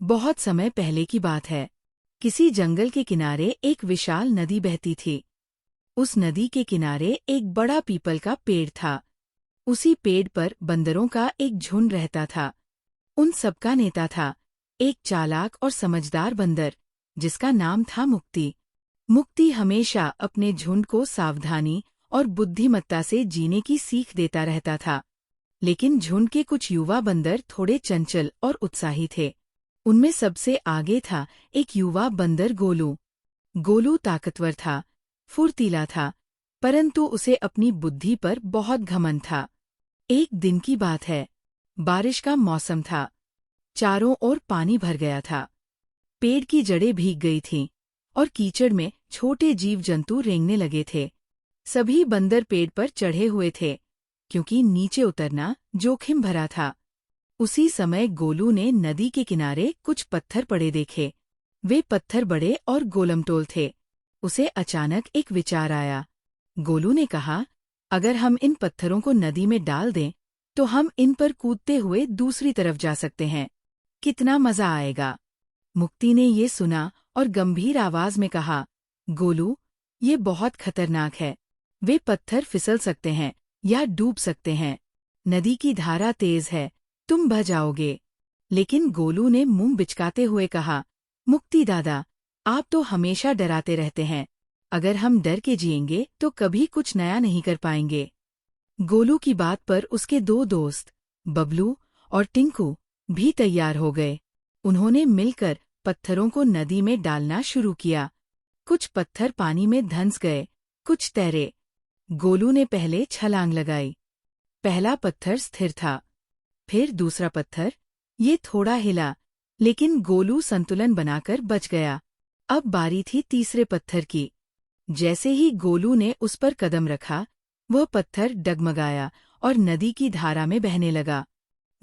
बहुत समय पहले की बात है। किसी जंगल के किनारे एक विशाल नदी बहती थी। उस नदी के किनारे एक बड़ा पीपल का पेड़ था। उसी पेड़ पर बंदरों का एक झुंड रहता था। उन सबका नेता था एक चालाक और समझदार बंदर, जिसका नाम था मुक्ति। मुक्ति हमेशा अपने झुंड को सावधानी और बुद्धिमत्ता से जीने की सीख देता रहता था। लेकिन झुंड के कुछ युवा बंदर थोड़े चंचल और उत्साही थे। उनमें सबसे आगे था एक युवा बंदर गोलू। गोलू ताकतवर था, फुर्तीला था, परंतु उसे अपनी बुद्धि पर बहुत घमंड था। एक दिन की बात है। बारिश का मौसम था। चारों ओर पानी भर गया था। पेड़ की जड़ें भीग गई थीं और कीचड़ में छोटे जीव जंतु रेंगने लगे थे। सभी बंदर पेड़ पर चढ़े हुए थे, क्योंकि नीचे उतरना जोखिम भरा था। उसी समय गोलू ने नदी के किनारे कुछ पत्थर पड़े देखे। वे पत्थर बड़े और गोलमटोल थे। उसे अचानक एक विचार आया। गोलू ने कहा, अगर हम इन पत्थरों को नदी में डाल दें, तो हम इन पर कूदते हुए दूसरी तरफ जा सकते हैं। कितना मजा आएगा। मुक्ति ने ये सुना और गंभीर आवाज में कहा, गोलू, ये बहुत खतरनाक है। वे पत्थर फिसल सकते हैं या डूब सकते हैं। नदी की धारा तेज है, तुम बह जाओगे। लेकिन गोलू ने मुंह बिचकाते हुए कहा, मुक्ति दादा, आप तो हमेशा डराते रहते हैं। अगर हम डर के जिएंगे तो कभी कुछ नया नहीं कर पाएंगे। गोलू की बात पर उसके दो दोस्त, बबलू और टिंकू, भी तैयार हो गए। उन्होंने मिलकर पत्थरों को नदी में डालना शुरू किया। कुछ पत्थर पानी में धंस गए, कुछ तैरे। गोलू ने पहले छलांग लगाई। पहला पत्थर स्थिर था, फिर दूसरा पत्थर। ये थोड़ा हिला, लेकिन गोलू संतुलन बनाकर बच गया। अब बारी थी तीसरे पत्थर की। जैसे ही गोलू ने उस पर कदम रखा, वह पत्थर डगमगाया और नदी की धारा में बहने लगा।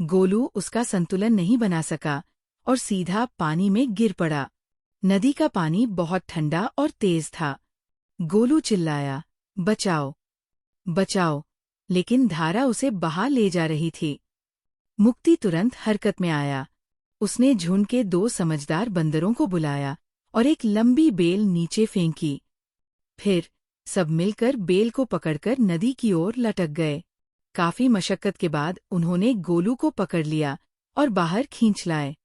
गोलू उसका संतुलन नहीं बना सका और सीधा पानी में गिर पड़ा। नदी का पानी बहुत ठंडा और तेज था। गोलू चिल्लाया, बचाओ, बचाओ, लेकिन धारा उसे बहा ले जा रही थी। मुक्ति तुरंत हरकत में आया। उसने झुंड के दो समझदार बंदरों को बुलाया और एक लंबी बेल नीचे फेंकी। फिर सब मिलकर बेल को पकड़कर नदी की ओर लटक गए। काफी मशक्कत के बाद उन्होंने गोलू को पकड़ लिया और बाहर खींच लाए।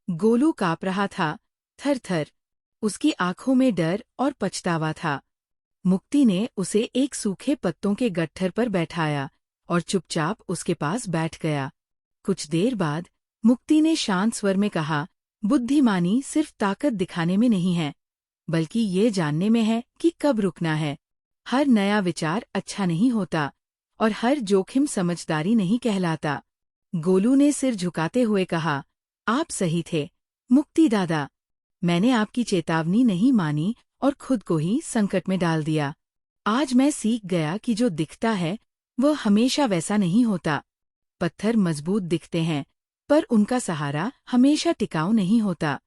गोलू काँप रहा था, थर-थर। उसकी आंखों में डर और पछतावा था। मुक्ति ने उसे एक सूखे पत्तों के गट्ठर पर बैठाया और चुपचाप उसके पास बैठ गया। कुछ देर बाद मुक्ति ने शांत स्वर में कहा, बुद्धिमानी सिर्फ ताकत दिखाने में नहीं है, बल्कि ये जानने में है कि कब रुकना है। हर नया विचार अच्छा नहीं होता और हर जोखिम समझदारी नहीं कहलाता। गोलू ने सिर झुकाते हुए कहा, आप सही थे, मुक्ति दादा। मैंने आपकी चेतावनी नहीं मानी और खुद को ही संकट में डाल दिया। आज मैं सीख गया कि जो दिखता है वह हमेशा वैसा नहीं होता। पत्थर मजबूत दिखते हैं, पर उनका सहारा हमेशा टिकाऊ नहीं होता।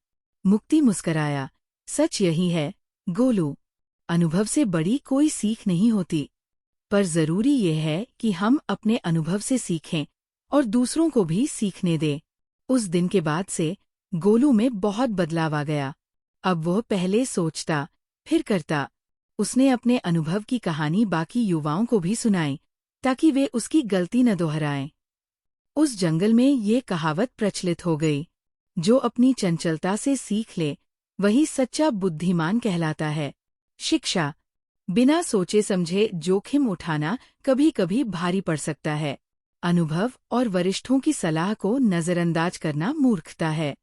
मुक्ति मुस्कराया, सच यही है, गोलू। अनुभव से बड़ी कोई सीख नहीं होती, पर जरूरी ये है कि हम अपने अनुभव से सीखें और दूसरों को भी सीखने दें। उस दिन के बाद से गोलू में बहुत बदलाव आ गया। अब वह पहले सोचता, फिर करता। उसने अपने अनुभव की कहानी बाकी युवाओं को भी सुनाई, ताकि वे उसकी गलती न दोहराएं। उस जंगल में ये कहावत प्रचलित हो गई, जो अपनी चंचलता से सीख ले, वही सच्चा बुद्धिमान कहलाता है। शिक्षा, बिना सोचे समझे जोखिम उठाना कभी कभी भारी पड़ सकता है। अनुभव और वरिष्ठों की सलाह को नजरअंदाज करना मूर्खता है।